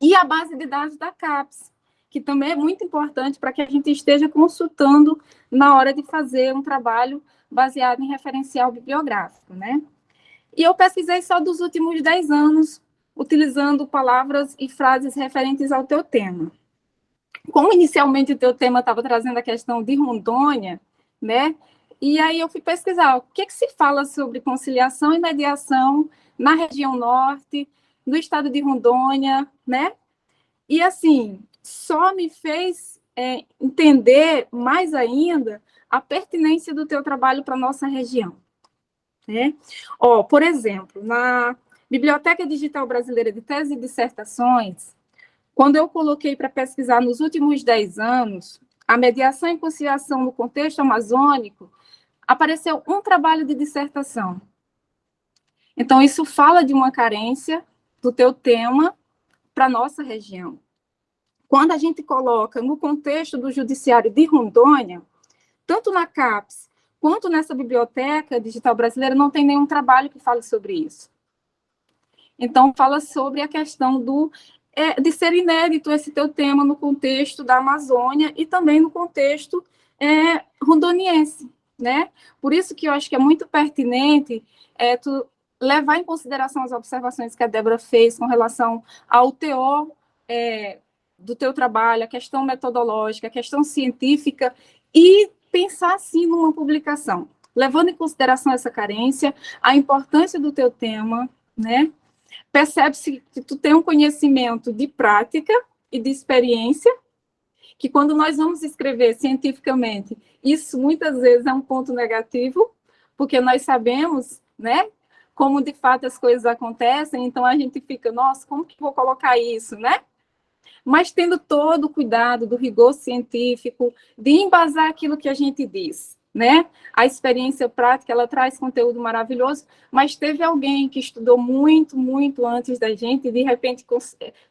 e a base de dados da CAPES, que também é muito importante para que a gente esteja consultando na hora de fazer um trabalho baseado em referencial bibliográfico, né? E eu pesquisei só dos últimos 10 anos, utilizando palavras e frases referentes ao teu tema. Como inicialmente o teu tema estava trazendo a questão de Rondônia, né? E aí eu fui pesquisar o que se fala sobre conciliação e mediação na região norte, no estado de Rondônia, né? E assim, só me fez entender mais ainda a pertinência do teu trabalho para a nossa região, né? Por exemplo, na Biblioteca Digital Brasileira de Teses e Dissertações, quando eu coloquei para pesquisar nos últimos 10 anos, a mediação e conciliação no contexto amazônico, apareceu um trabalho de dissertação. Então, isso fala de uma carência do teu tema para a nossa região. Quando a gente coloca no contexto do Judiciário de Rondônia, tanto na CAPES quanto nessa Biblioteca Digital Brasileira, não tem nenhum trabalho que fale sobre isso. Então, fala sobre a questão de ser inédito esse teu tema no contexto da Amazônia e também no contexto rondoniense, né? Por isso que eu acho que é muito pertinente tu levar em consideração as observações que a Débora fez com relação ao teor do teu trabalho, a questão metodológica, a questão científica, e pensar, sim, numa publicação, levando em consideração essa carência, a importância do teu tema, né? Percebe-se que tu tem um conhecimento de prática e de experiência, que quando nós vamos escrever cientificamente, isso muitas vezes é um ponto negativo, porque nós sabemos, né, como de fato as coisas acontecem, então a gente fica, nossa, como que vou colocar isso, né? Mas tendo todo o cuidado do rigor científico, de embasar aquilo que a gente diz, né? A experiência prática, ela traz conteúdo maravilhoso, mas teve alguém que estudou muito, muito antes da gente e, de repente,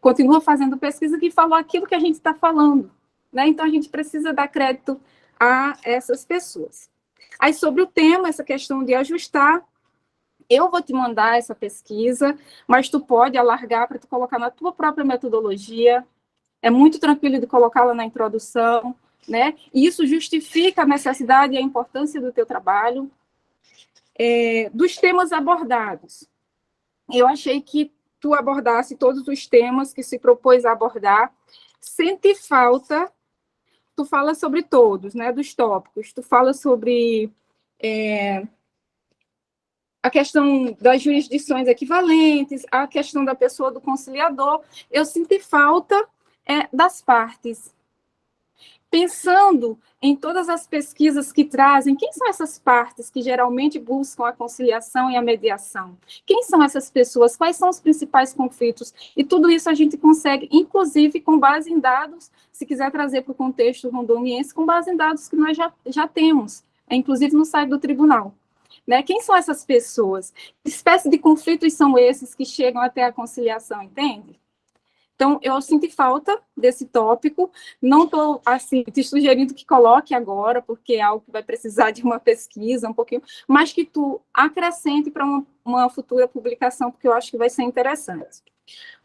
continua fazendo pesquisa que falou aquilo que a gente está falando, né? Então, a gente precisa dar crédito a essas pessoas. Aí, sobre o tema, essa questão de ajustar, eu vou te mandar essa pesquisa, mas tu pode alargar para tu colocar na tua própria metodologia. É muito tranquilo de colocá-la na introdução, né? E isso justifica a necessidade e a importância do teu trabalho. dos temas abordados. Eu achei que tu abordasse todos os temas que se propôs a abordar. Senti falta, tu fala sobre todos, né, dos tópicos, tu fala sobre a questão das jurisdições equivalentes, a questão da pessoa do conciliador. Eu senti falta das partes. Pensando em todas as pesquisas que trazem, quem são essas partes que geralmente buscam a conciliação e a mediação? Quem são essas pessoas? Quais são os principais conflitos? E tudo isso a gente consegue, inclusive, com base em dados, se quiser trazer para o contexto rondoniense, com base em dados que nós já temos, inclusive no site do tribunal. Né? Quem são essas pessoas? Que espécie de conflitos são esses que chegam até a conciliação, entende? Então, eu sinto falta desse tópico, não estou, assim, te sugerindo que coloque agora, porque é algo que vai precisar de uma pesquisa, um pouquinho, mas que tu acrescente para uma futura publicação, porque eu acho que vai ser interessante.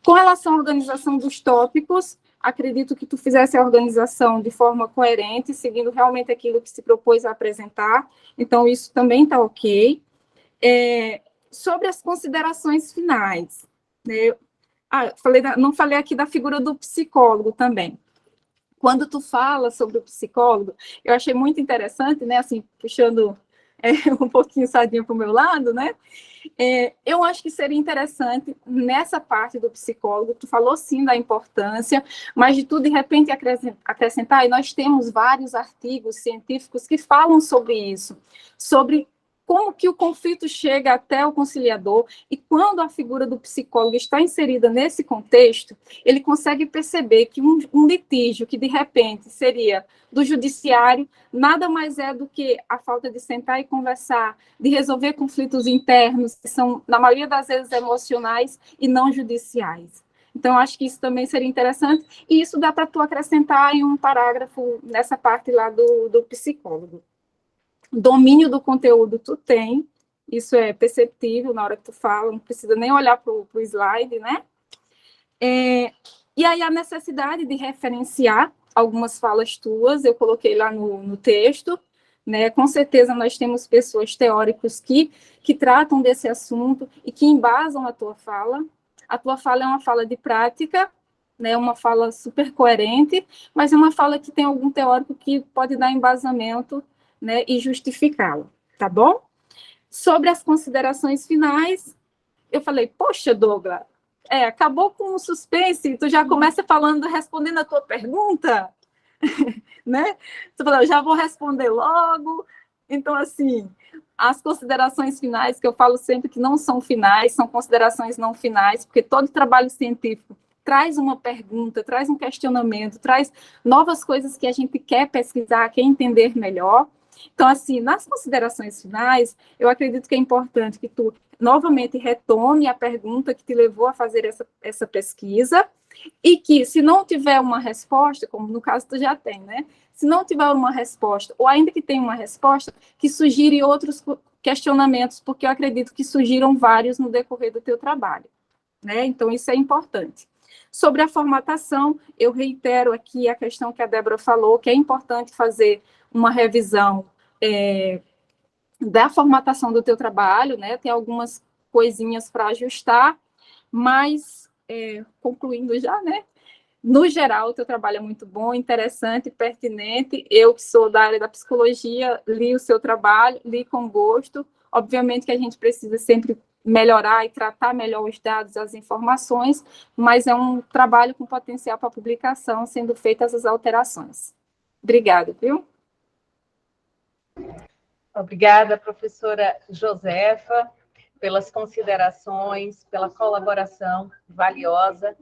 Com relação à organização dos tópicos, acredito que tu fizesse a organização de forma coerente, seguindo realmente aquilo que se propôs a apresentar, então isso também está ok. Sobre as considerações finais, né, não falei aqui da figura do psicólogo também. Quando tu fala sobre o psicólogo, eu achei muito interessante, né, assim, puxando um pouquinho sardinha para o meu lado, né, eu acho que seria interessante, nessa parte do psicólogo, tu falou sim da importância, mas de tudo, de repente, acrescentar, e nós temos vários artigos científicos que falam sobre isso, sobre como que o conflito chega até o conciliador, e quando a figura do psicólogo está inserida nesse contexto, ele consegue perceber que um litígio que, de repente, seria do judiciário, nada mais é do que a falta de sentar e conversar, de resolver conflitos internos, que são, na maioria das vezes, emocionais e não judiciais. Então, acho que isso também seria interessante, e isso dá para tu acrescentar em um parágrafo nessa parte lá do psicólogo. Domínio do conteúdo tu tem, isso é perceptível na hora que tu fala, não precisa nem olhar para o slide, né? E aí a necessidade de referenciar algumas falas tuas, eu coloquei lá no texto, né? Com certeza nós temos pessoas teóricos que tratam desse assunto e que embasam a tua fala. A tua fala é uma fala de prática, né? Uma fala super coerente, mas é uma fala que tem algum teórico que pode dar embasamento, né, e justificá-la, tá bom? Sobre as considerações finais, eu falei, poxa, Douglas, acabou com o suspense, tu já começa falando, respondendo a tua pergunta, né? Tu falou, já vou responder logo. Então, assim, as considerações finais, que eu falo sempre que não são finais, são considerações não finais, porque todo trabalho científico traz uma pergunta, traz um questionamento, traz novas coisas que a gente quer pesquisar, quer entender melhor. Então, assim, nas considerações finais, eu acredito que é importante que tu novamente retome a pergunta que te levou a fazer essa pesquisa e que, se não tiver uma resposta, como no caso tu já tem, né? Se não tiver uma resposta, ou ainda que tenha uma resposta, que sugira outros questionamentos, porque eu acredito que surgiram vários no decorrer do teu trabalho, né? Então, isso é importante. Sobre a formatação, eu reitero aqui a questão que a Débora falou, que é importante fazer uma revisão da formatação do teu trabalho, né? Tem algumas coisinhas para ajustar, mas, concluindo já, né? No geral, o teu trabalho é muito bom, interessante, pertinente. Eu, que sou da área da psicologia, li o seu trabalho, li com gosto. Obviamente que a gente precisa sempre melhorar e tratar melhor os dados, as informações, mas é um trabalho com potencial para publicação, sendo feitas as alterações. Obrigada, viu? Obrigada, professora Josefa, pelas considerações, pela colaboração valiosa.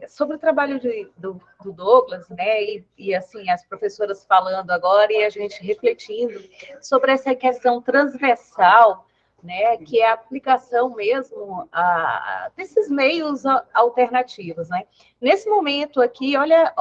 Sobre o trabalho do Douglas, né, e assim, as professoras falando agora e a gente refletindo sobre essa questão transversal, né, que é a aplicação mesmo desses meios alternativos, né. Nesse momento aqui, olha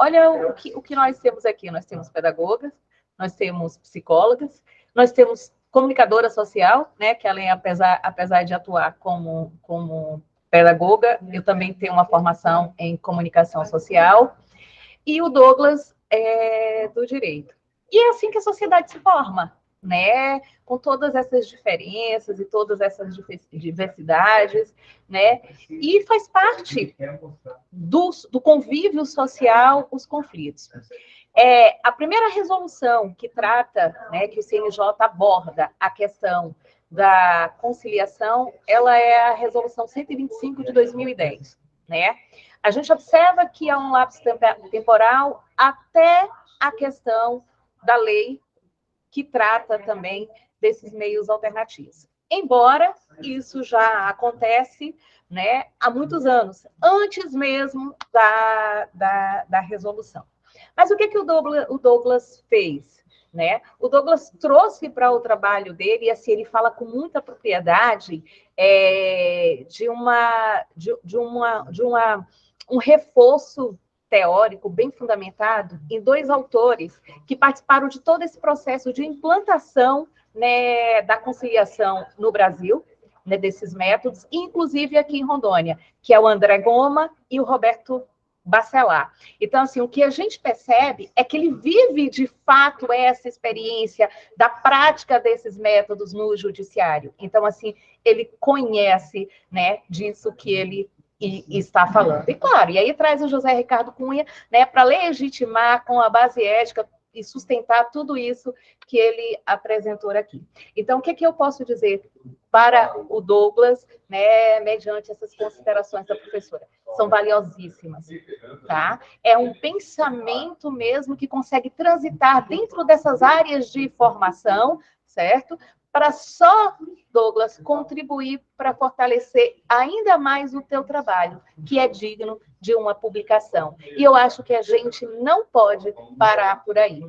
o que nós temos aqui. Nós temos pedagogas, nós temos psicólogas, nós temos comunicadora social, né, que além, apesar de atuar como pedagoga, eu também tenho uma formação em comunicação social, e o Douglas é do direito. E é assim que a sociedade se forma, né, com todas essas diferenças e todas essas diversidades, né, e faz parte do convívio social os conflitos. A primeira resolução que trata, né, que o CNJ aborda a questão da conciliação, ela é a resolução 125 de 2010, né? A gente observa que há um lapso temporal até a questão da lei que trata também desses meios alternativos. Embora isso já acontece, né, há muitos anos, antes mesmo da resolução. Mas o que o Douglas fez? Né? O Douglas trouxe para o trabalho dele, e assim, ele fala com muita propriedade um reforço teórico bem fundamentado em dois autores que participaram de todo esse processo de implantação, né, da conciliação no Brasil, né, desses métodos, inclusive aqui em Rondônia, que é o André Goma e o Roberto Bacelar. Então, assim, o que a gente percebe é que ele vive, de fato, essa experiência da prática desses métodos no judiciário. Então, assim, ele conhece, né, disso que ele está falando. E, claro, e aí traz o José Ricardo Cunha, né, para legitimar com a base ética e sustentar tudo isso que ele apresentou aqui. Então, o que eu posso dizer para o Douglas, né, mediante essas considerações da professora? São valiosíssimas, tá? É um pensamento mesmo que consegue transitar dentro dessas áreas de formação, certo? Para só, Douglas, contribuir para fortalecer ainda mais o teu trabalho, que é digno de uma publicação. E eu acho que a gente não pode parar por aí.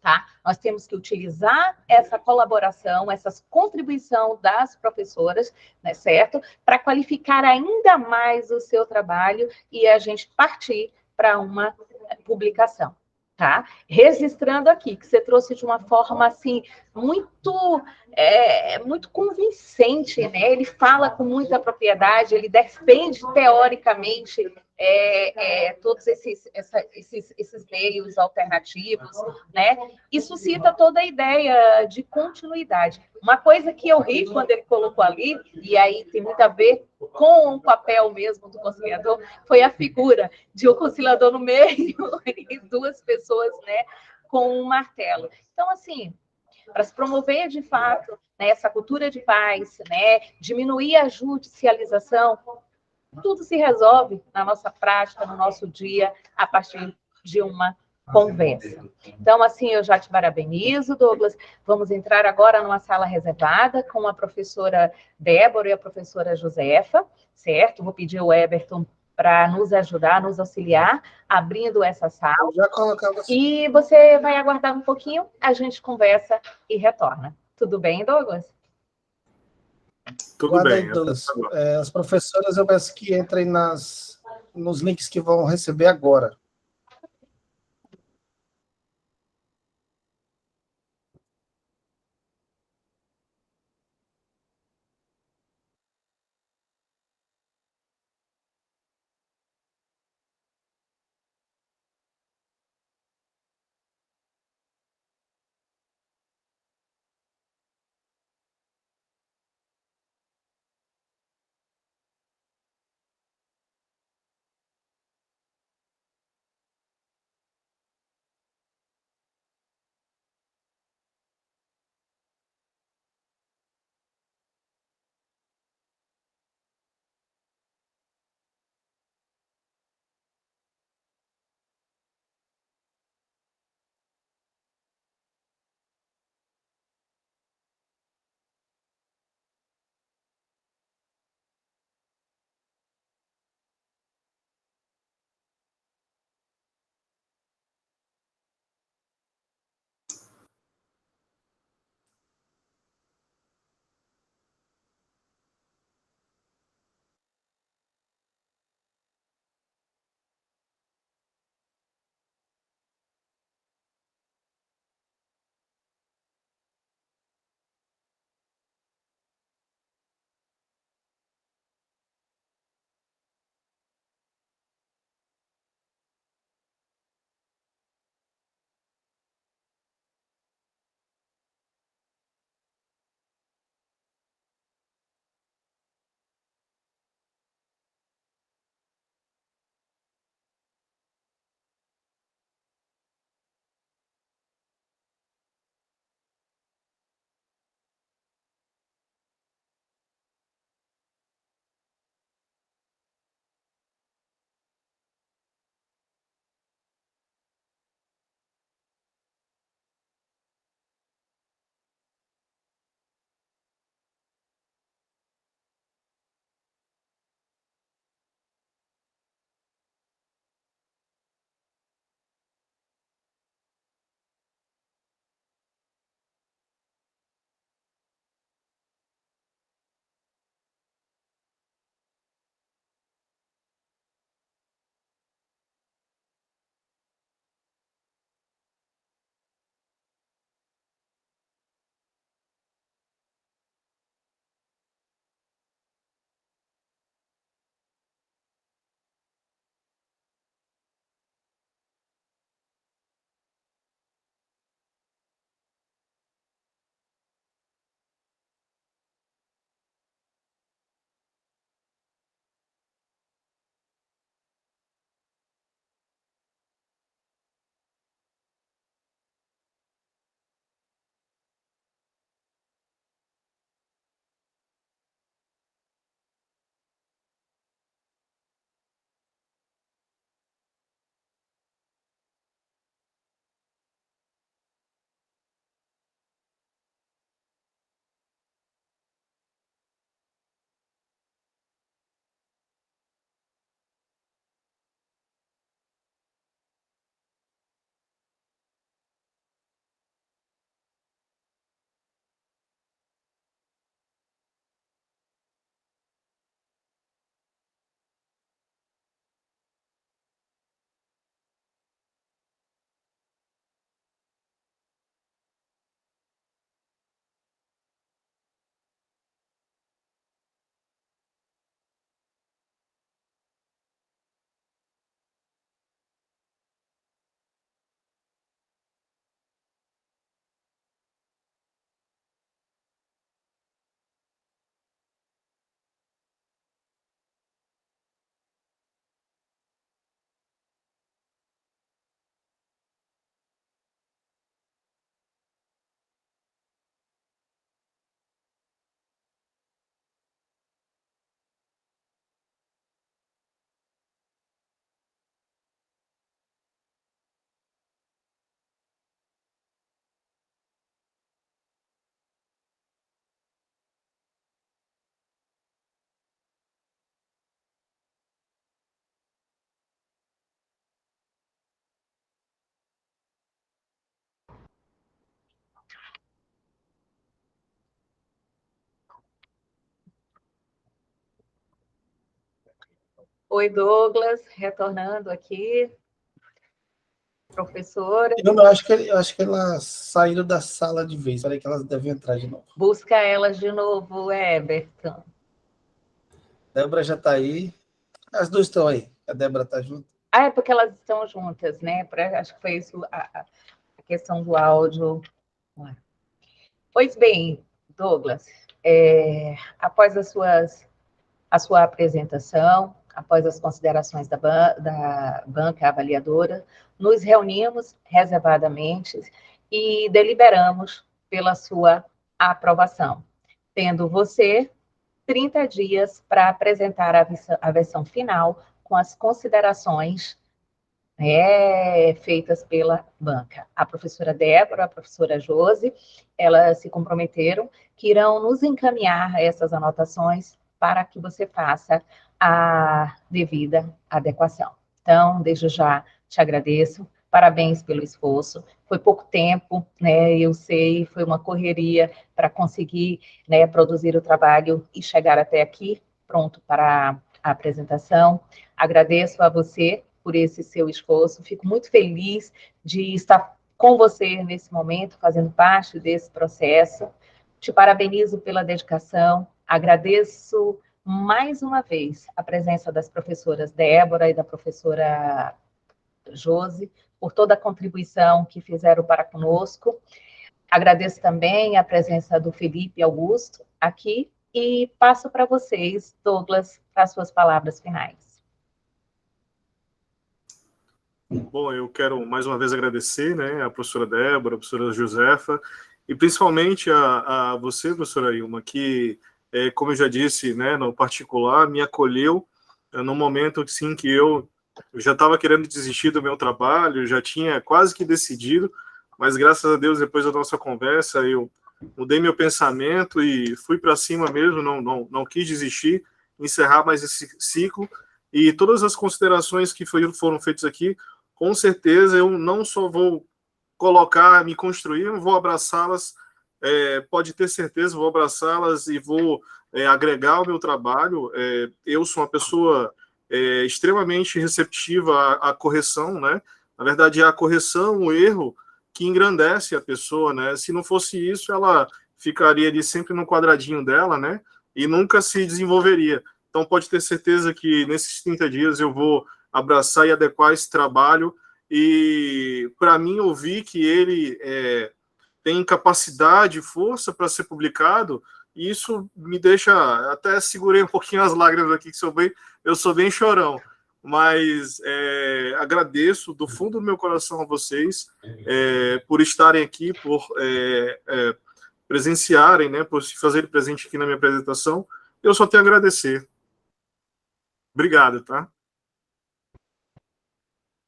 Tá? Nós temos que utilizar essa colaboração, essa contribuição das professoras, né, certo? Para qualificar ainda mais o seu trabalho e a gente partir para uma publicação. Tá? Registrando aqui, que você trouxe de uma forma assim, muito convincente, né? Ele fala com muita propriedade, ele defende teoricamente todos esses meios alternativos, né? E suscita toda a ideia de continuidade. Uma coisa que eu ri quando ele colocou ali, e aí tem muito a ver com o papel mesmo do conciliador, foi a figura de um conciliador no meio e duas pessoas, né, com um martelo. Então, assim, para se promover de fato, né, essa cultura de paz, né, diminuir a judicialização, tudo se resolve na nossa prática, no nosso dia, a partir de uma conversa. Então, assim, eu já te parabenizo, Douglas. Vamos entrar agora numa sala reservada com a professora Débora e a professora Josefa, certo? Vou pedir ao Everton para nos ajudar, nos auxiliar, abrindo essa sala. Já colocamos. E você vai aguardar um pouquinho, a gente conversa e retorna. Tudo bem, Douglas? Tudo Guarda bem. aí, Douglas. As professoras, eu peço que entrem nos links que vão receber agora. Oi, Douglas, retornando aqui. Professora. Eu acho que elas saíram da sala de vez. Peraí que elas devem entrar de novo. Busca elas de novo, Eberton. Débora já está aí. As duas estão aí. A Débora está junto. Ah, é porque elas estão juntas, né? Acho que foi isso a questão do áudio. Pois bem, Douglas, após a sua apresentação, após as considerações da banca avaliadora, nos reunimos reservadamente e deliberamos pela sua aprovação, tendo você 30 dias para apresentar a versão final com as considerações feitas pela banca. A professora Débora, a professora Josi, elas se comprometeram que irão nos encaminhar essas anotações para que você faça a devida adequação. Então, desde já te agradeço, parabéns pelo esforço. Foi pouco tempo, né? Eu sei, foi uma correria para conseguir, né, produzir o trabalho e chegar até aqui, pronto para a apresentação. Agradeço a você por esse seu esforço. Fico muito feliz de estar com você nesse momento, fazendo parte desse processo. Te parabenizo pela dedicação. Agradeço mais uma vez a presença das professoras Débora e da professora Josi, por toda a contribuição que fizeram para conosco. Agradeço também a presença do Felipe Augusto aqui e passo para vocês, Douglas, para as suas palavras finais. Bom, eu quero mais uma vez agradecer, né, a professora Débora, a professora Josefa, e principalmente a você, professora Ilma, que, como eu já disse, né, no particular, me acolheu num momento assim, que eu já estava querendo desistir do meu trabalho, já tinha quase que decidido, mas graças a Deus, depois da nossa conversa, eu mudei meu pensamento e fui para cima mesmo, não quis desistir, encerrar mais esse ciclo, e todas as considerações que foram feitas aqui, com certeza eu não só vou colocar, me construir, eu vou abraçá-las, pode ter certeza, vou abraçá-las e vou agregar ao meu trabalho. Eu sou uma pessoa extremamente receptiva à correção, né? Na verdade, é a correção, o erro, que engrandece a pessoa, né? Se não fosse isso, ela ficaria ali sempre no quadradinho dela, né? E nunca se desenvolveria. Então, pode ter certeza que nesses 30 dias eu vou abraçar e adequar esse trabalho, e para mim ouvir que ele tem capacidade, força para ser publicado, isso me deixa, até segurei um pouquinho as lágrimas aqui, que eu sou bem chorão, mas agradeço do fundo do meu coração a vocês por estarem aqui, por presenciarem, né, por se fazerem presente aqui na minha apresentação. Eu só tenho a agradecer. Obrigado, tá?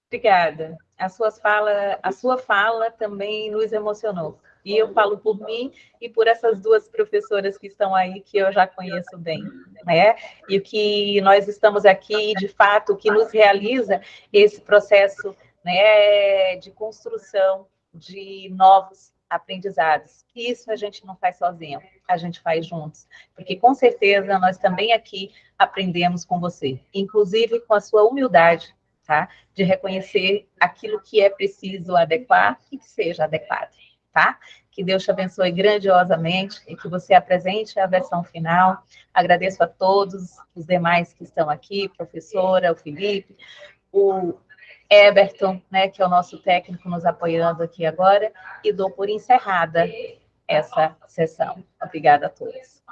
Obrigada. A sua fala também nos emocionou. E eu falo por mim e por essas duas professoras que estão aí, que eu já conheço bem, né? E o que nós estamos aqui, de fato, o que nos realiza esse processo, né, de construção de novos aprendizados. E isso a gente não faz sozinho, a gente faz juntos. Porque, com certeza, nós também aqui aprendemos com você, inclusive com a sua humildade, tá? De reconhecer aquilo que é preciso adequar e que seja adequado, tá? Que Deus te abençoe grandiosamente e que você apresente a versão final. Agradeço a todos os demais que estão aqui, professora, o Felipe, o Eberton, né, que é o nosso técnico nos apoiando aqui agora, e dou por encerrada essa sessão. Obrigada a todos.